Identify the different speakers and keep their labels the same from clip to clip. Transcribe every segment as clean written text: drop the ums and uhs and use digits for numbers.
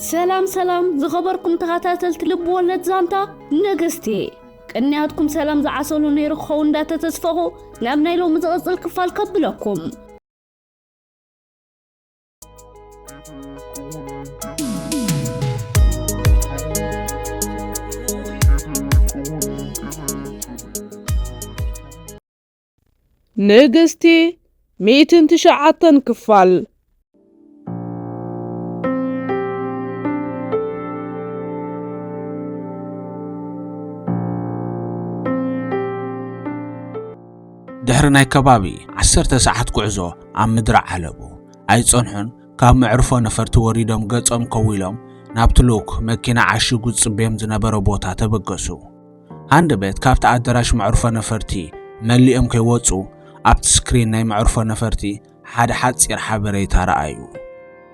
Speaker 1: سلام زخبركم تخاتاتلت لب ولد زانتا نغستي قنياتكم سلام زعسلو نيرو خون داتا تسفخو نابنايلو مزغزل كفال قبلكم
Speaker 2: نغستي 109 كفال
Speaker 3: دحر ناي كبابي 10 ساعات قعزو عم مدرع علبو اي صنحن كاب معرفو نفرت وريدم قصم كويلم نابتلوك مكينا عاشقو صبيم زنبرو بوتا تبقسو هاند بيت كابت ادراش معرفو نفرتي مليئم كيوصو ابت سكرين ناي معرفو نفرتي حد حصير حبريتا رأيو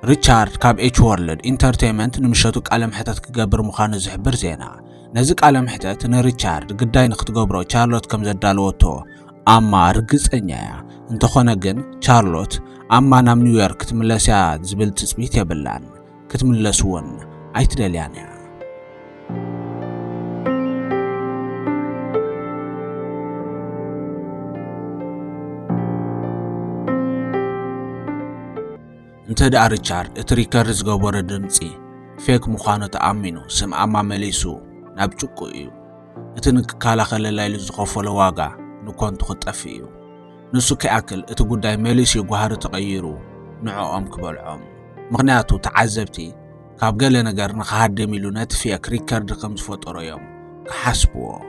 Speaker 3: ريتشارد كاب اتش وورلد انترتينمنت نمشتو قالم حتت كغبر مخانو زحبر زينا نزي قالم حتت نريتشارد قداي نختغبرو شارلوت كم زدالوتو أما رجزنيا انت خونه جن شارلوت أما نام نيويورك تملسيا زبل تسبيت يا بلان كتملسون أيتدليانيا انت دا ريتشارد اتريكرز غبر دمصي فيك مخانو تأمينو سم أما مليسو نابچوكو ايو اتنك كالا خللايل زخفلو واغا نكون تخطفيو نسو كأكل اتقوداي ميليس يقوهار تغيرو نعوام كبالعوم مغنياتو تعذبتي كاب قال نقر نخهاد ميلو نتفيك ريكارد خمس فوتورو يوم كحسبو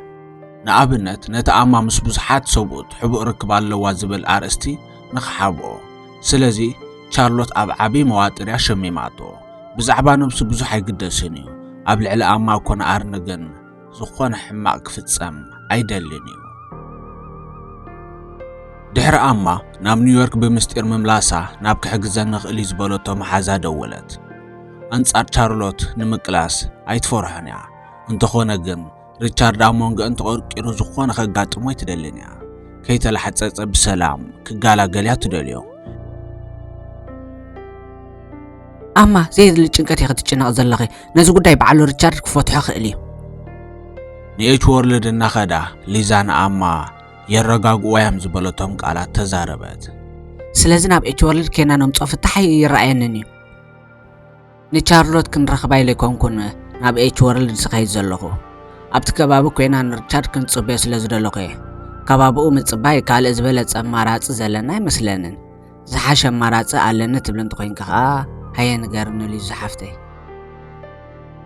Speaker 3: نقابلنت نتأما مسبوزحات صوبوت حبو ركبال لوازبال ارستي نخحابو سلازي شارلوت اب عبي مواتر ياشمي ماتو بزعبانو مسبوزحي قدسينيو اب العلا اما كون ارنقن زخون حماق فتسام ايدالينيو دحر أما ناب نيويورك بمستير مملاسا ناب كحجزان نخلي زبالوتو محازا دولت أنصار شارلوت نمكلاس أيتفرحنيا انت خونا جن ريتشارد أمونج انت قرقيرو زخوانا خقات ما يتدلنيا كيتا لحتساس بسلام كقالا قاليا تدليو
Speaker 4: أما زيد اللي تشنكاتي خدتشنا أزلغي نازو قداي بعلو ريتشارد كفتحو خقلي
Speaker 3: نيش وورلد النخدا ليزان أما يرغاغ ويام زبلتهم قالات تزاربت
Speaker 4: سلازنا بإيش ورلد كينا نمصف تحي يرأينني نشارلوت كنرخباي لكم كنا ناب إيش ورلد سخاي زلغو أبت كبابو كينا نرتشار كنصبي سلازدلغي كبابو مصباي قال ازبلت امارات زلنا مثلنن زحاش امارات علنا تبلن تخين كخا هيا نغرن لي زحفتي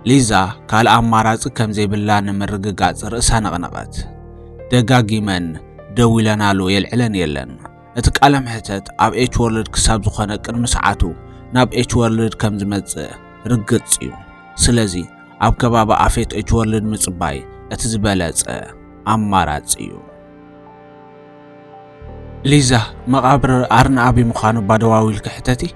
Speaker 3: ليزا قال امارات كم زي بالله نمرغغاص رأسا نقنقت دغاغيمن دويلانالو يلعلن يلن اتقالم حتت اب اتش وورلد كساب زخونه قرم ساعاتو ناب اتش وورلد كم زمص رغصيو سلازي اب كبابا افيت اتش وورلد مصباي اتزبلص اماراصيو ليزا مقابر ارنا ابي مخانو بادواويل كحتتي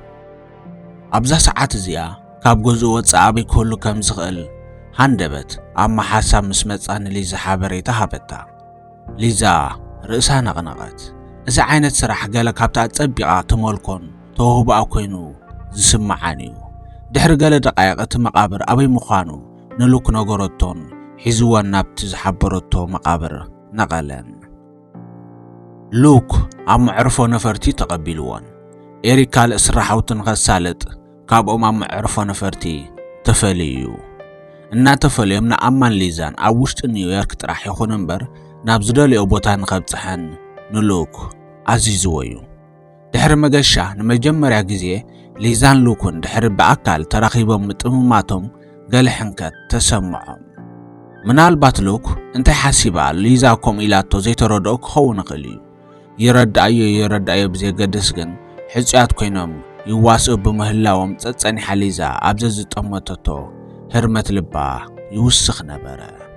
Speaker 3: ابزا ساعات زيا كاب غزو وصابي كله كم زخل هاندبت اما حساب مسمصان ليزا حبريتا هبتا ليزا رأسها نقنقت إذا عينت سراح قال كابتا تصبيقا تمولكون توهبا كوينو زسمعانيو دحر قال دقايق مقابر أبي مخانو نلوك نغورتون حزوان نابت زحبرتو مقابر نقلن لوك عم عرفو نفرتي تقبلوان إيريكا الإسراحو تنغسالت كاب عم عرفو نفرتي تفليو إنا تفليو من أمان ليزان أوشت نيويورك تراح يخون انبر نابزدالي أبوتان خبصحن نلوك عزيزويو دحر مغشا نمجمريا غزي ليزان لوكون دحر بأكال تراخيبهم متمماتهم قال حنكت تسمعهم منالبات لوك انت حاسبا ليزاكم إلاتو زي تردوك خون قليو يرد أيو بزي قدسكن حجات كوينهم يواسئ بمهلاوم تتصاني حليزا أبزز تمتتو هرمت لبا يوسخ نبرا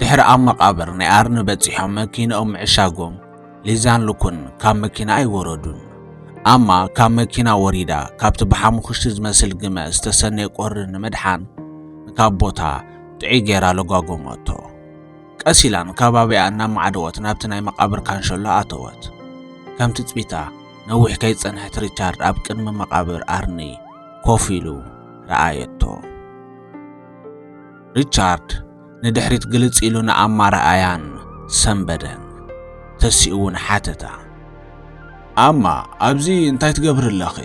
Speaker 3: دحر أم مقابر نيارن بتصيحهم مكينة أو معشاقهم ليزان لكن كام مكينة أي وردون أما كام مكينة وريدا كابت بحامو خشتز مسل قمة استسنى قرن مدحان كاب بوتا تعي غيرا لقاقو موتو ቀሲላን ከባቢያ እናማዓደወት ናብቲ ናይ መቃብር ካንሸሎ ኣተወት ከም ትጽቢታ ነዊሕ ከይጸንሐት ሪቻርድ ኣብ ቅድሚ መቃብር ኣርኒ ኮፍ ኢሉ ረኣየቶ ሪቻርድ ንድሕሪት ግልጽ ኢሉ ንኣማረኣያን ሰንበደን ተሲኡውን ሓተታ ኣማ ኣብዚ እንታይ ትገብር ኣለኺ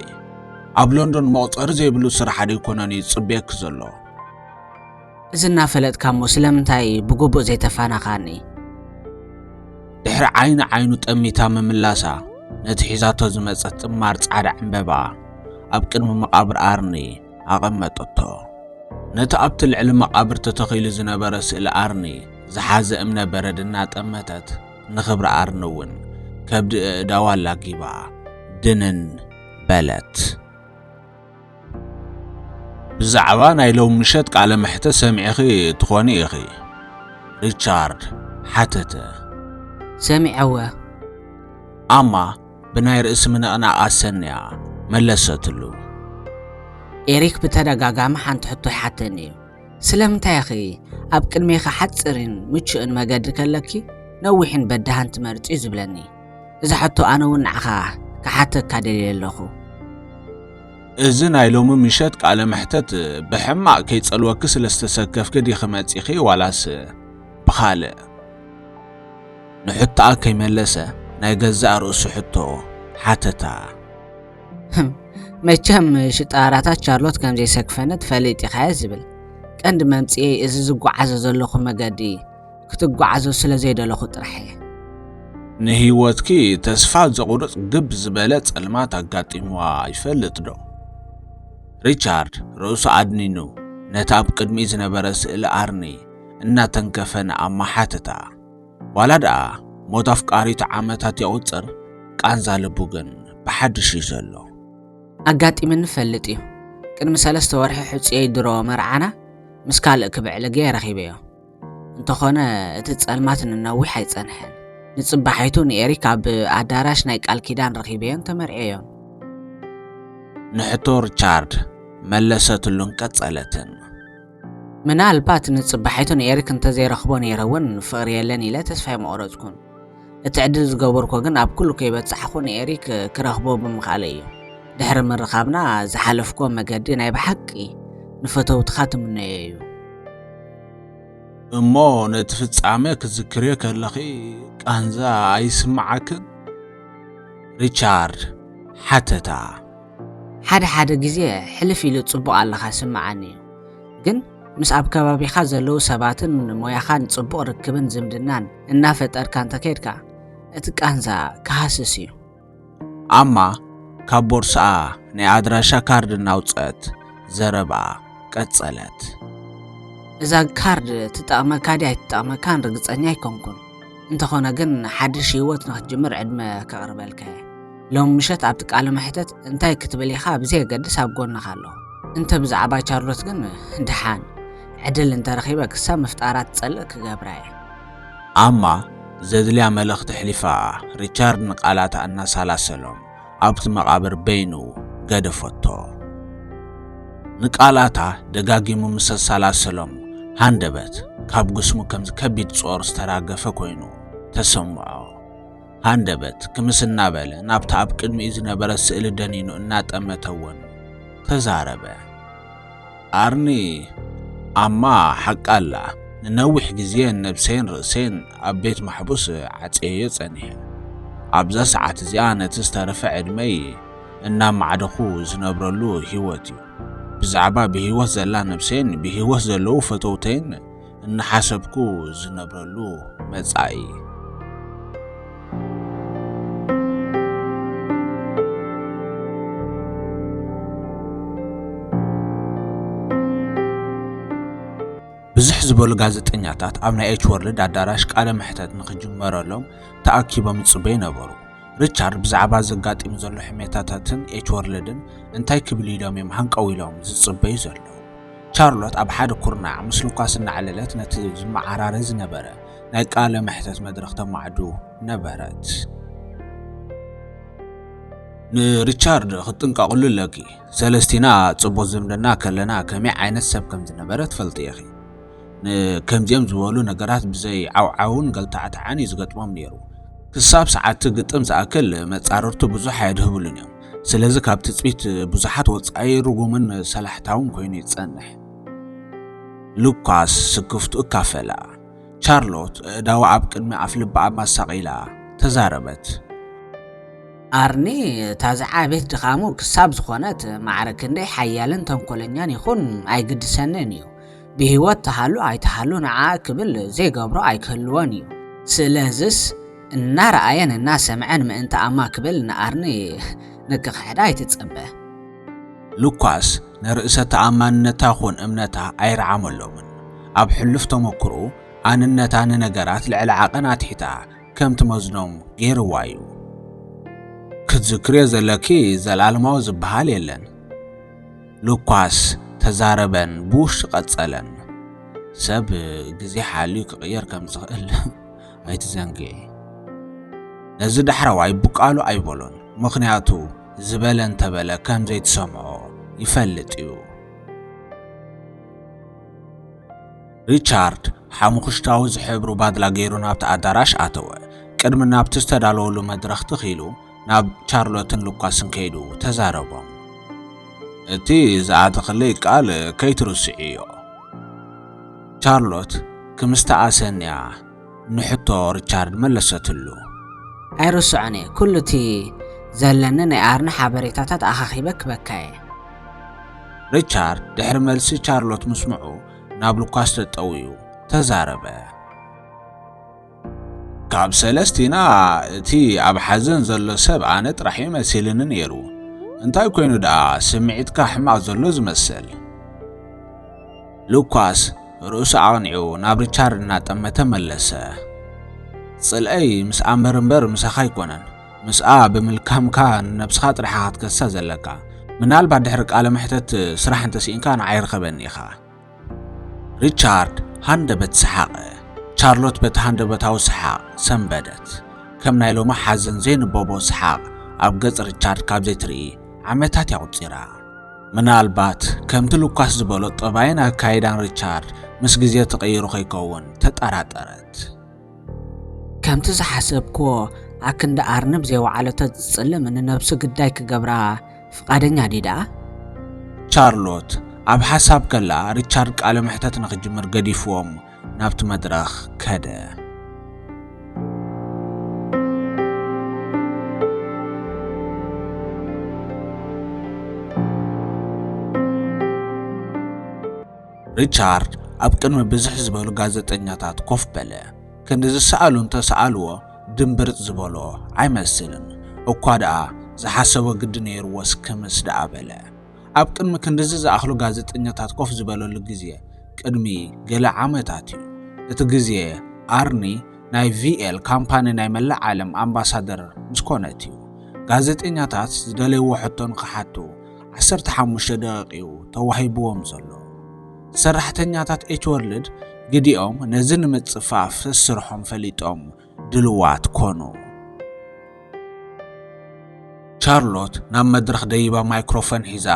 Speaker 3: ኣብ ሎንዶን መቁፀሪ ዘይብሉ ስራሕ ኣይኮነን ይጽብየክ ዘሎ
Speaker 4: እዚ እናፈለጥካ ሞ ስለምንታይ ብግቡእ ዘይተፋናኻኒ
Speaker 3: ድሕሪ ዓይኑ ጠሚታ ምምላሳ ነቲ ሒዛቶ ዝመጸት ጥማር ጻዕዳ ዕምበባ ኣብ ቅድሚ መቃብር ኣርኒ ኣቐመጠቶ ነቲ ኣብቲ ልዕሊ መቃብር ተተኺሉ ዝነበረ ስእሊ ኣርኒ ዝሓዘ እምነ በረድ እናጠመተት ንኽብሪ ኣርኒ እውን ከብዲ እእዳዋ ላጊባ ድንን በለት ብዛዕባ ናይ ሎም ምሸት ቃለ መሕተት ሰሚዕኺ ትኾኒ ኢኺ ሪቻርድ ሓተተ
Speaker 4: ሰሚዐወ
Speaker 3: ኣማ ብናይ ርእሲ ምንቕናቕ ኣሰንያ መለሰትሉ
Speaker 4: ኤሪክ ብተደጋጋሚ ሓንቲ ሕቶ ይሓተኒ እዩ ስለምንታይ ኣኺ ኣብ ቅድሜኻ ሓፅርን ምቹእን መገዲ ከለኪ ነዊሕን በዳሃን ትመርፂ ዝብለኒ እዚ ሕቶ ኣነ እውን ንዓኻ ክሓተካ ደልየ ኣለኹ
Speaker 3: እዚ ናይ ሎሚ ምሸት ቃለ መሕተት ብሕማቕ ከይጸልወኪ ስለ ዝተሰከፍኪ ዲኺ መጺኺ ዋላስ ብኻልእ ንሕቶኣ ከይመለሰ ናይ ገዛእ ርእሱ ሕቶ ሓተታ
Speaker 4: መቸም ሽጣራታት ቻርሎት ከም ዘይሰክፈነት ፈሊጥ ኢኻ ዝብል ቀንዲ መምጽኤ እዚ ዝጓዓዘ ዘለኹ መገዲ ክትጓዓዞ ስለ ዘይደለኹ ጥራሕ
Speaker 3: ንህይወትኪ ተስፋ ዘቑርጽ ግብ ዝበለ ጸልማት ኣጋጢምዋ ይፈልጥ ዶ ሪቻርድ ርእሱ ኣድኒኑ ነቲ ኣብ ቅድሚ ዝነበረ ስእሊ ኣርኒ እናተንከፈነ ኣማሓተታ ዋላ ደኣ ሞት ኣፍቃሪቱ ዓመታት የቁፅር ቃንዛ ልቡ ግን ብሓድሽ እዩ ዘሎ
Speaker 4: ኣጋጢምኒ ፈልጥ እዩ ቅድሚ 3 ወርሒ ሕጽየ ድሮ መርዓና ምስ ካልእ ክብዕል ገይ ረኺበዮ እንተኾነ እቲ ጸልማት ንነዊሕ ኣይጸንሐን ንጽባሒቱ ንኤሪክ ኣብ ኣዳራሽ ናይ ቃል ኪዳን ረኺበዮን ተመርዐዮን
Speaker 3: ንሕቶ ሪቻርድ መለሰትሉን ቀጸለትን
Speaker 4: ምናልባት ንጽባሒቱ ንኤሪክ እንተዘይረኽቦ ነይረውን ፍቕሪ የለን ኢለ ተስፋ ይመቑረጽኩን እቲ ዕድል ዝገበርኮ ግን ኣብ ኩሉ ከይበጽሕኹ ንኤሪክ ክረኽቦ ብምኻል እዩ ድሕሪ ምርኻብና ዝሓለፍኮ መገዲ ናይ ብሓቂ ንፈተውትኻ ትምነዮ እዩ
Speaker 3: እሞ ነቲ ፍጻሜ ክዝክርዮ ከለኺ ቃንዛ ኣይስምዓክን ሪቻርድ ሓተታ
Speaker 4: ሓደ ግዜ ሕልፍ ኢሉ ጽቡቕ ኣለኻ ስምዓኒ እዩ ግን ምስ ኣብ ከባቢኻ ዘለዉ ሰባትን ሞያኻን ጽቡቕ ርክብን ዝምድናን እናፈጠርካ እንተከይድካ እቲ ቃንዛ ክሃስስ እዩ
Speaker 3: ኣማ ካብ ቦርሳኣ ናይ ኣድራሻ ካርድ እናውፅአት ዘረባ ቀጸለት
Speaker 4: እዛ ካርድ ትጠቕመካ ዲ ኣይትጠቕመካን ርግጸኛ ኣይኮንኩን እንተኾነ ግን ሓድሽ ህይወት ንኽትጅምር ዕድመ ከቕርበልከ ሎም ምሸት ኣብቲ ቃለ መሕተት እንታይ ክትብል ኢኻ ብዘየገድስ ኣብ ጎንኻ ኣለኹ እንተ ብዛዕባ ቻርሎት ግን ድሓን ዕድል እንተረኺበ ክሳብ ምፍጣራት ጸልእ ክገብራ እየ
Speaker 3: ኣማ ዘድልያ መልእኽቲ ሕሊፋ ሪቻርድ ንቃላታ እናሳላሰሎም ኣብቲ መቃብር በይኑ ገደፈቶ ንቃላታ ደጋጊሙ ምስ ሳላሰሎም ሃንደበት ካብ ግስሙ ከም ከቢድ ጾር ዝተራገፈ ኮይኑ ተሰምዖ ሃንደበት ክምስ እናበለ ናብቲ ኣብ ቅድሚኡ ዝነበረ ስእሊ ደኒኑ እናጠመተውን ተዛረበ ኣርኒ ኣማ ሓቃላ ንነዊሕ ግዜ ነብሰይን ርእሰይን ኣብ ቤት ማሕቡስ ዓጽየ ጸኒሐ ኣብዛ ሰዓት እዚኣ ነቲ ዝተረፈ ዕድመይ እናማዕደኹ ዝነብረሉ ህይወት እዩ ብዛዕባ ብህይወት ዘላ ነብሰይን ብህይወት ዘለዉ ፈተውተይን እናሓሰብኩ ዝነብረሉ መጻኢ ብዙሕ ዝበሉ ጋዜጠኛታት ኣብ ናይ ኤች ወርልድ ኣዳራሽ ቃለ መሕተት ንኽጅመረሎም ተኣኪቦም ይጽበዩ ነበሩ ሪቻርድ ብዛዕባ ዘጋጢሙ ዘሎ ሕሜታታትን ኤች ወርልድን እንታይ ክብል ኢሎም እዮም ሃንቀው ኢሎም ዝጽበዩ ዘለዉ ቻርሎት ኣብ ሓደ ኩርናዕ ምስ ሉካስ እናዕለለት ነቲ ዝመዓራረ ዝነበረ ናይ ቃለ መሕተት መድረኽ ተማዕዱ ነበረት ንሪቻርድ ክትጥንቀቕሉ ኣለኪ ሰለስቲና ጽቡቕ ዝምድና ከለና ከመይ ዓይነት ሰብ ከም ዝነበረ ትፈልጥ ኢኺ ከምዚኦም ዝበሉ ነገራት ብዘይ ዓውዓውን ገልታዕታዓን ይዝገጥሞም ነይሩ ክሳብ ሰዓት ግጥም ዝኣክል መጻረርቱ ብዙሕ ኣይድህብሉን እዮም ስለዚ ካብ ትጽቢት ብዙሓት ወጻኢ ርጉምን ሰላሕታውን ኮይኑ ይጸንሕ ሉካስ ስክፍቱ እካፈላ ቻርሎት ዳዋ ኣብ ቅድሚ ኣፍልባ ኣብ ማሳቂላ ተዛረበት
Speaker 4: ኣርኒ ታዝዓ ቤት ድኻሙ ክሳብ ዝኾነት ማዕረክ እንደ ሓያልን ተንኮለኛን ይኹን ኣይግድሰንን እዩ ብህይወት ተሃሉ ኣይተሃሉ ንዓ ክብል ዘይገብሮ ኣይክህልዎን እዩ ስለዝስ እናረኣየን እናሰምዐን ምእንተ ኣማ ክብል ንኣርኒ ንክኽሕዳ ኣይትጸበ
Speaker 3: ሉካስ ንርእሰ ተኣማንነታ ኹን እምነታ ኣይረዓመሎምን ኣብ ሕልፍ ተመክሩ ኣንነታ ንነገራት ልዕሊ ዓቐን ኣትሒታ ከም ትመዝኖም ገይርዋ እዩ ክትዝክርዮ ዘለኪ ዘላለማዊ ዝበሃል የለን ሉካስ ተዛረበን ብውሽጢ ቀጸለን ሰብ ግዜ ሓልዩ ክቕየር ከም ዝኽእል ኣይትዘንግዒ ነዚ ዳሕራዋይ ብቃሉ ኣይበሎን ምኽንያቱ ዝበለ እንተበለ ከም ዘይትሰምዖ ይፈልጥ እዩ ሪቻርድ ሓሙኽሽታዊ ዝሕብሩ ባድላ ገይሩ ናብቲ ኣዳራሽ ኣተወ ቅድሚ ናብቲ ዝተዳለወሉ መድረኽ ትኺሉ ናብ ቻርሎትን ሉካስን ከይዱ ተዛረቦም እቲ ዝኣተኽለይ ቃል ከይትርስዕዮ ቻርሎት ክምስተኣሰንያ ንሕቶ ሪቻርድ መለሰትሉ
Speaker 4: ኣይርስዖኒ ኩሉ እቲ ዘለኒ ናይ ኣርኒ ሓበሬታታት ኣኻኺበ ክበካየ
Speaker 3: ሪቻርድ ድሕሪ መልሲ ቻርሎት ምስምዑ ናብ ሉካስ ተጠውዩ ተዛረበ ካብ ሰለስቲና እቲ ኣብ ሓዘን ዘሎ ሰብ ኣነ ጥራሕ መሲልን ነይሩ እንታይ ኮይኑ ደኣ ስምዒትካ ሕማቕ ዘሎ ዝመስል ሉካስ ርእሱ ኣቕኒዑ ናብ ሪቻርድ እናጠመተ መለሰ ጽልአይ ምስ ኣንበርንበር ምሳኻ ኣይኮነን ምስኣ ብምልካምካ ነብስኻ ጥራሕኻ ክትከሳ ዘለካ ምናልባት ድሕሪ ቃለ መሕተት ስራሕ እንተሲኢንካ ንዓይርኸበኒ ኢኻ ሪቻርድ ሃንደበት ሰሓቐ ቻርሎት በቲ ሃንደበታዊ ሰሓቕ ሰንበደት ከም ናይ ሎማ ሓዘን ዘይንበቦ ሰሓቕ ኣብ ገጽ ሪቻርድ ካብ ዘይትርኢ ዓመታት ያቁፂራ ምናልባት ከምቲ ሉካስ ዝበሎ ጠባይን ኣካይዳን ሪቻርድ ምስ ግዜ ተቐይሩ ከይከውን ተጠራጠረት
Speaker 4: ከምቲ ዝሓሰብክዎ ኣክንዲ ኣርንብ ዘይወዓለቶ ዝጽልም ንነብሱ ግዳይ ክገብራ ፍቃደኛ ዲዳ
Speaker 3: ቻርሎት ኣብ ሓሳብ ከላ ሪቻርድ ቃለ መሕተት ንኽጅምር ገዲፍዎም ናብቲ መድረኽ ከደ ሪቻርድ ኣብ ቅድሚ ብዙሕ ዝበሉ ጋዜጠኛታት ኮፍ በለ ክንዲ ዝሰኣሉ እንተሰኣልዎ ድንብርፅ ዝበሎ ኣይመስልን እኳ ደኣ ዝሓሰቦ ግዲ ነይርዎስ ክምስ ደኣ በለ ኣብ ቅድሚ ክንዲዚ ዝኣኽሉ ጋዜጠኛታት ኮፍ ዝበለሉ ግዜ ቅድሚ ገለ ዓመታት እዩ እቲ ግዜ ኣርኒ ናይ ቪኤል ካምፓኒ ናይ መላእ ዓለም ኣምባሳደር ምስ ኮነት እዩ ጋዜጠኛታት ዝደለይዎ ሕቶ ንኽሓቱ 15 ደቂቕ ተዋሂብዎም ዘሎ ሰራሕተኛታት ኤች ወርልድ ግዲኦም ነዚ ንምጽፋፍ ስርሖም ፈሊጦም ድልዋት ኮኑ ቻርሎት ናብ መድረኽ ደይባ ማይክሮፎን ሒዛ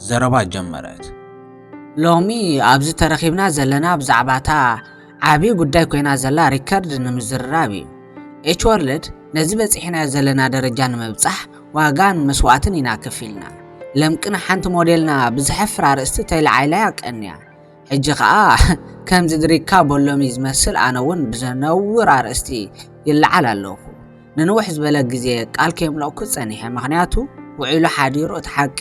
Speaker 3: ዘረባ ጀመረት
Speaker 4: ሎሚ ኣብዚ ተረኺብና ዘለና ብዛዕባታ ዓብዪ ጉዳይ ኮይና ዘላ ሪካርድ ንምዝርራብ እዩ ኤች ወርልድ ነዚ በፂሕና ዘለና ደረጃ ንምብጻሕ ዋጋን መስዋዕትን ኢና ከፊልና ለምቅና ሓንቲ ሞዴልና ብዝሕፍር ኣርእስቲ ተይለዓይላ ያቀንያ ሕጂ ከዓ ከምዚ ድሪካ ቦሎሚ ዝመስል ኣነ እውን ብዘነውር ኣርእስቲ ይለዓል ኣለኹ ንንውሕ ዝበለ ግዜ ቃል ከይምለእኩ ጸኒሐ ምክንያቱ ውዒሉ ሓዲሩ እቲ ሓቂ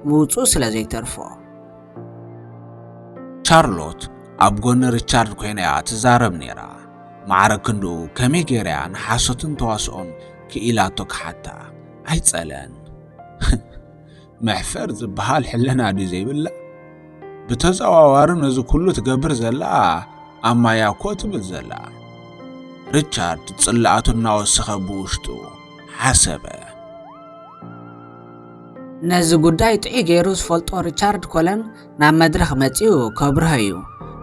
Speaker 4: ምውፁእ ስለ ዘይተርፎ
Speaker 3: ቻርሎት ኣብ ጎኒ ሪቻርድ ኮይና ትዛረብ ነይራ ማዕረክ ክንዱ ከመይ ገይራ ንሓሶትን ተዋስኦን ክኢላቶ ክሓታ ኣይጸለን መሕፈር ዝበሃል ሕለና ዲ ዘይብላ ብተዘዋዋሪ ነዚ ኩሉ ትገብር ዘላ ኣማያ ኮ ትብል ዘላ ሪቻርድ ጽላኣቱ እናወሰኸ ብውሽጡ ሓሰበ
Speaker 4: ነዚ ጉዳይ ጥዑይ ገይሩ ዝፈልጦ ሪቻርድ ኮለን ናብ መድረኽ መጺኡ ከብርህ እዩ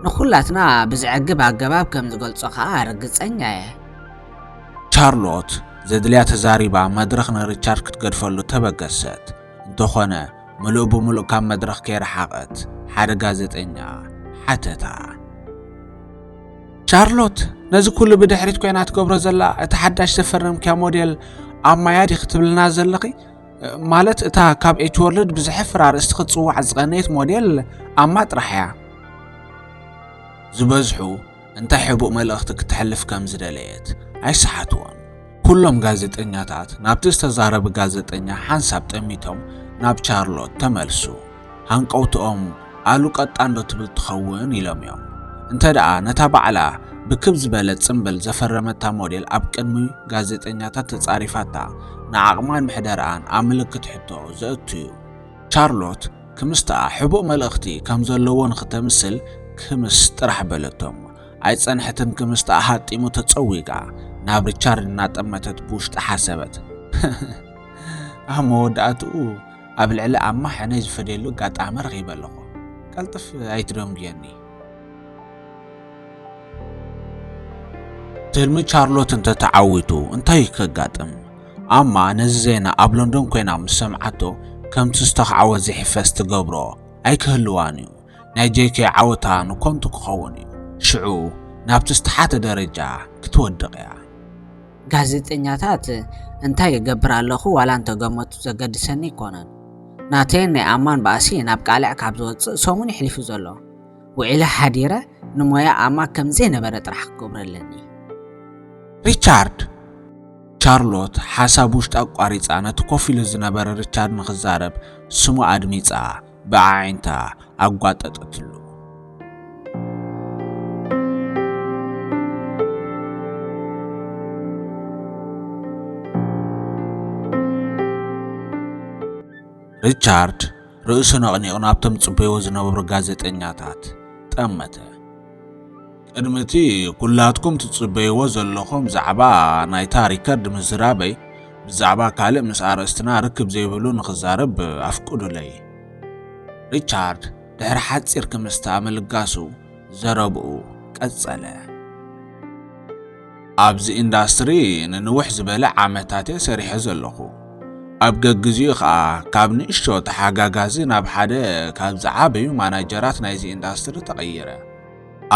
Speaker 4: ንኹላትና ብዝዕግብ ኣገባብ ከም ዝገልጾ ከዓ ርግጸኛ እየ
Speaker 3: ቻርሎት ዘድልያ ተዛሪባ መድረኽ ንሪቻርድ ክትገድፈሉ ተበገሰት እንተኾነ ምሉእ ብምሉእ ካብ መድረኽ ከይረሓቐት ሓደ ጋዜጠኛ ሓተታ ቻርሎት ነዚ ኩሉ ብድሕሪት ኮይና ትገብሮ ዘላ እቲ ሓዳሽ ተፈረምክያ ሞዴል ኣማያድ ይኽትብልና ዘለኺ ማለት እታ ካብ ኤች ወርልድ ብዝሕፍር ኣርእስቲ ክትፅዋዕ ዝቐነየት ሞዴል ኣማ ጥራሕ እያ ዝበዝሑ እንታይ ሕቡእ መልእኽቲ ክትሕልፍ ከም ዝደለየት ኣይሰሓትዎን ኩሎም ጋዜጠኛታት ናብቲ ዝተዛረበ ጋዜጠኛ ሓንሳብ ጠሚቶም ናብ ቻርሎት ተመልሱ ሃንቀውትኦም ኣሉ ቀጣንዶ ትብል ትኸውን ኢሎም እዮም እንተደኣ ነታ ባዕላ ብክብ ዝበለ ጽምብል ዘፈረመታ ሞዴል ኣብ ቅድሚ ጋዜጠኛታት ተጻሪፋታ ንዓቕማን ምሕደራን ኣብ ምልክት ሕቶ ዘእትዩ ቻርሎት ክምስታ ሕቡእ መልእኽቲ ከም ዘለዎ ንኽተምስል ክምስ ጥራሕ በለቶም ኣይጸንሕትን ክምስታ ሓጢሙ ተጸዊጋ ናብ ሪቻርድ እናጠመተት ብውሽጢ ሓሰበት ኣብ መወዳእትኡ ኣብ ልዕሊ ኣማ ሕነይ ዝፈደሉ ኣጋጣሚ ረኺበ ኣለኹ ቀልጥፍ ኣይትደንግየኒ ትልሚ ቻርሎት እንተተዓዊቱ እንታይ ከጋጥም ኣማ ነዚ ዜና ኣብ ሎንዶን ኮይና ምስ ሰምዓቶ ከምቲ ዝተኽዓወ ዝሕፈስ ትገብሮ ኣይክህልዋን እዩ ናይ ጄኬ ዓወታ ንኮንቱ ክኸውን እዩ ሽዑ ናብቲ ዝተሓተ ደረጃ ክትወድቕ እያ
Speaker 4: ጋዜጠኛታት እንታይ ይገብር ኣለኹ ዋላ እንተገመቱ ዘገድሰኒ ይኮነን ናተን ናይ ኣማን ባእሲ ናብ ቃልዕ ካብ ዝወፅእ ሰሙን ይሕሊፉ ዘሎ ውዒለ ሓዲረ ንሞያ ኣማ ከምዘይ ነበረ ጥራሕ ክገብረለኒ
Speaker 3: ሪቻርድ ቻርሎት ሓሳብ ውሽጢ ኣቋሪፃ ነቲ ኮፍ ኢሉ ዝነበረ ሪቻርድ ንኽዛረብ ስሙ ኣድሚፃ ብዓይንታ ኣጓጠጠትሉ ሪቻርድ ርእሱ ነቕኒቑ ናብቶም ጽበይዎ ዝነበሩ ጋዜጠኛታት ጠመተ ቅድሚቲ ኩላትኩም ትጽበይዎ ዘለኹም ዛዕባ ናይታ ሪከርድ ምዝራበይ ብዛዕባ ካልእ ምስ ኣርእስትና ርክብ ዘይብሉ ንኽዛረብ ኣፍቅዱለይ ሪቻርድ ድሕሪ ሓፂር ክምስታ ምልጋሱ ዘረብኡ ቀጸለ ኣብዚ ኢንዳስትሪ ንንውሕ ዝበለ ዓመታት ሰሪሐ ዘለኹ ኣብ ገግዚኡ ከዓ ካብ ንእሽቶ ተሓጋጋዚ ናብ ሓደ ካብ ዝዓበዩ ማናጀራት ናይዚ ኢንዳስትሪ ተቐይረ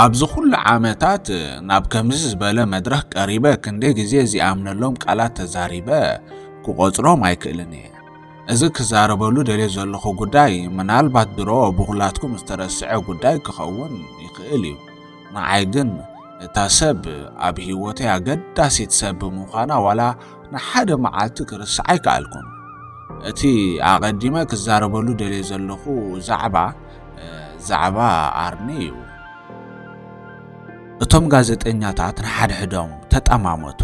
Speaker 3: ኣብዚ ኩሉ ዓመታት ናብ ከምዚ ዝበለ መድረኽ ቀሪበ ክንደይ ግዜ ዝኣምነሎም ቃላት ተዛሪበ ክቆፅሮም ኣይክእልን እየ እዚ ክዛረበሉ ደልየ ዘለኹ ጉዳይ ምናልባት ድሮ ብኹላትኩም ዝተረስዐ ጉዳይ ክኸውን ይኽእል እዩ ንዓይ ግን እታ ሰብ ኣብ ህይወተይ ኣገዳሲት ሰብ ብምዃና ዋላ ንሓደ መዓልቲ ክርስዕ ኣይከኣልኩን እቲ ኣቐዲመ ክዛረበሉ ደልየ ዘለኹ ዛዕባ ኣርኒ እዩ እቶም ጋዜጠኛታት ንሓድሕዶም ተጠማመቱ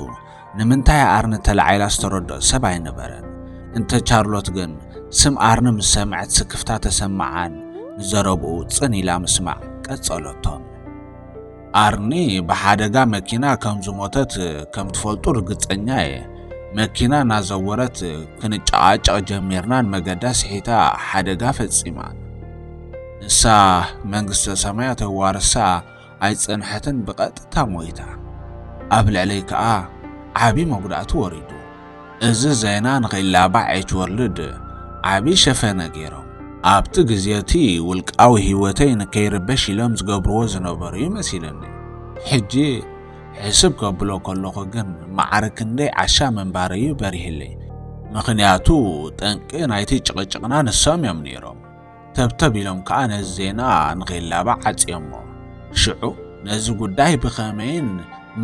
Speaker 3: ንምንታይ ኣርኒ ተላዓይላ ዝተረድኦ ሰብ ኣይነበረን እንተ ቻርሎት ግን ስም ኣርኒ ምስ ሰምዐት ስክፍታ ተሰማዓን ንዘረብኡ ጽን ኢላ ምስማዕ ቀጸለቶም ኣርኒ ብሓደጋ መኪና ከም ዝሞተት ከም ትፈልጡ ርግጸኛ እየ መኪና ናዘወረት ክንጨቃጨቅ ጀሚርናን መገዳ ስሒታ ሓደጋ ፈጺማን ንሳ መንግስተ ሰማያት ተዋርሳ ኣይጸንሐትን ብቐጥታ ሞይታ ኣብ ልዕለይ ከዓ ዓቢ መጉዳእቲ ወሪዱ እዚ ዜና ንኸይላባዕ ኤች ወርልድ ዓቢ ሸፈነ ገይሮም ኣብቲ ግዜቲ ውልቃዊ ህይወተይ ንከይርበሽ ኢሎም ዝገብርዎ ዝነበሩ ይመሲለኒ ሕጂ ሕስብ ከብሎ ከለኹ ግን ማዕርክ ክንደይ ዓሻ መንባር እዩ በሪህለይ ምኽንያቱ ጠንቂ ናይቲ ጭቕጭቕና ንሶም እዮም ነይሮም ተብተብ ኢሎም ከዓ ነዚ ዜና ንኸይላባዕ ዓፂዮሞ ሽዑ ነዚ ጉዳይ ብኸመይን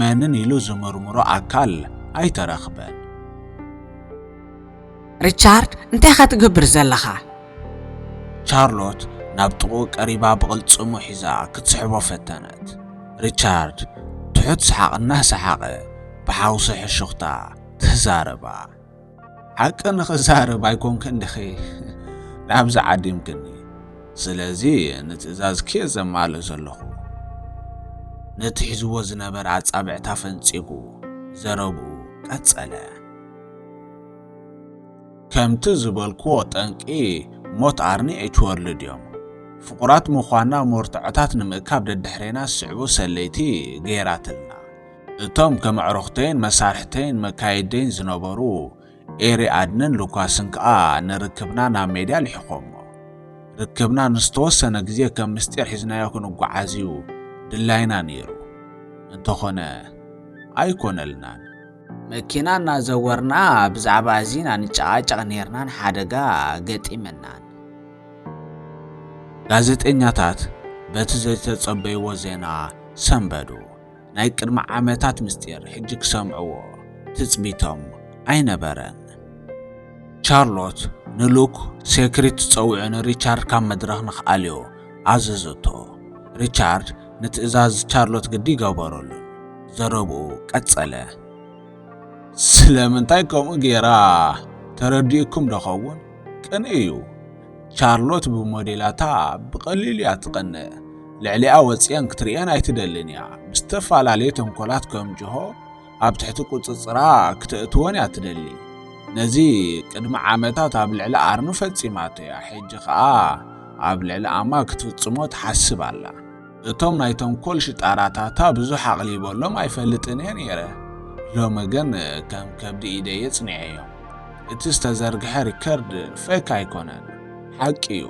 Speaker 3: መንን ኢሉ ዝምርምሮ ኣካል ኣይተረኽበን
Speaker 4: ሪቻርድ እንታይ ኻ ትገብር ዘለኻ
Speaker 3: ቻርሎት ናብ ጥቑ ቀሪባ ብቕልጽሙ ሒዛ ክትስሕቦ ፈተነት ሪቻርድ ትሑት ሰሓቕ እናሰሓቐ ብሓውሲ ሕሹኽታ ተዛረባ ሓቂ ንኽዛረብ ኣይኮንክን ድኺ ናብዚ ዓዲምክኒ ስለዚ ንትእዛዝ ከ ዘማልእ ዘለኹ ነቲ ሒዝዎ ዝነበረ ኣጻብዕታ ፈንፂጉ ዘረብኡ ቀጸለ ከምቲ ዝበልክዎ ጠንቂ ሞት ኣርኒ ኤች ወርልድ እዮም ፍቁራት ምዃና ሞርትዖታት ንምእካብ ደድሕሬና ዝስዕቡ ሰለይቲ ገይራትልና እቶም ከም ኣዕሩኽተይን መሳርሕተይን መካይደይን ዝነበሩ ኤሪ ኣድንን ሉካስን ከዓ ንርክብና ናብ ሜድያ ልሒኾሞ ርክብና ንዝተወሰነ ግዜ ከም ምስጢር ሒዝናዮ ክንጓዓዝ እዩ ድላይና ነይሩ እንተኾነ ኣይኮነልናን
Speaker 4: መኪናና ዘወርና ብዛዕባ እዚና ንጨቃጨቅ ነርናን ሓደጋ ገጢመናን
Speaker 3: ጋዜጠኛታት በቲ ዘይተጸበይዎ ዜና ሰንበዱ ናይ ቅድሚ ዓመታት ምስጢር ሕጂ ክሰምዕዎ ትጽቢቶም ኣይነበረን ቻርሎት ንሉክ ሴክሬት ጸውዕን ሪቻርድ ካብ መድረኽ ንኽኣልዮ ኣዘዘቶ ሪቻርድ ንትእዛዝ ቻርሎት ግዲ ገበረሉ ዘረብኡ ቀጸለ ስለምንታይ ከምኡ ጌራ ተረዲእኩም ደኸውን ቅን እዩ ቻርሎት ብሞዴላታ ብቐሊል እያ ትቐንዕ ልዕሊኣ ወፅአን ክትሪአን ኣይትደልን እያ ብዝተፈላለዩ ተንኮላት ከምጅሆ ኣብ ትሕቲ ቁፅፅራ ክትእትወን እያ ትደሊ ነዚ ቅድሚ ዓመታት ኣብ ልዕሊ ኣርኑ ፈጺማቶ እያ ሕጂ ከዓ ኣብ ልዕሊ ኣማ ክትፍጽሞ ትሓስብ ኣላ እቶም ናይ ተንኮል ሽጣራታታ ብዙሕ ኣቕሊበሎም ኣይፈልጥን እየ ነይረ ሎሚ ግን ከም ከብዲ ኢደየ ጽኒዐዮም እቲ ዝተዘርግሐ ሪከርድ ፌክ ኣይኮነን ሓቂ እዩ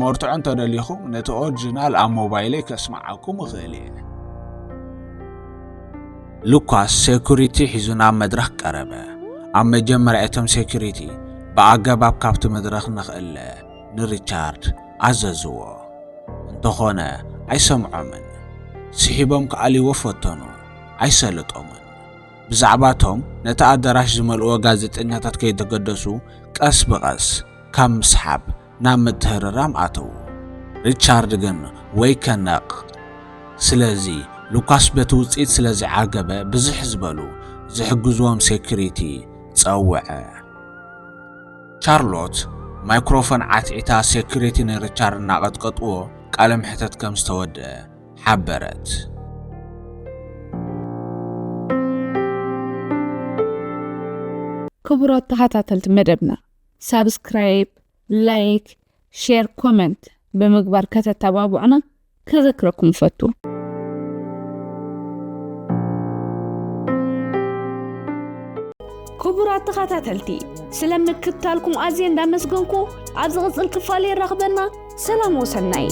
Speaker 3: ሞርትዖ እንተደሊኹም ነቲ ኦሪጂናል ኣብ ሞባይለይ ከስማዓኩም እኽእል እየ ሉካስ ሴኩሪቲ ሒዙ ናብ መድረኽ ቀረበ ኣብ መጀመርያ እቶም ሴኩሪቲ ብኣገባብ ካብቲ መድረኽ ንኽእለ ንሪቻርድ ኣዘዝዎ እንተኾነ ኣይሰምዖምን ስሒቦም ከኣልይዎ ፈተኑ ኣይሰልጦምን ብዛዕባቶም ነቲ ኣዳራሽ ዝመልእዎ ጋዜጠኛታት ከይተገደሱ ቀስ ብቐስ ካብ ምስሓብ ናብ ምትህርራም ኣተዉ ሪቻርድ ግን ወይ ከነቕ ስለዚ ሉካስ በቲ ውፅኢት ስለዝዓገበ ብዙሕ ዝበሉ ዝሕግዝዎም ሴኩሪቲ ጸውዐ ቻርሎት ማይክሮፎን ዓትዒታ ሴኩሪቲ ንሪቻርድ እናቐጥቀጥዎ ቃለ ምሕተት ከም ዝተወድአ ሓበረት
Speaker 2: ክቡራት ተኸታተልቲ መደብና ሳብስክራይብ ላይክ ሼር ኮሜንት ብምግባር ከተተባብዑና ከዘክረኩም ፈቱ
Speaker 1: ክቡራት ተኸታተልቲ ስለምክታልኩም ኣዝየ እንዳመስገንኩ ኣብ ዝቕፅል ክፋል ይረኽበና ሰላም ወሰናይ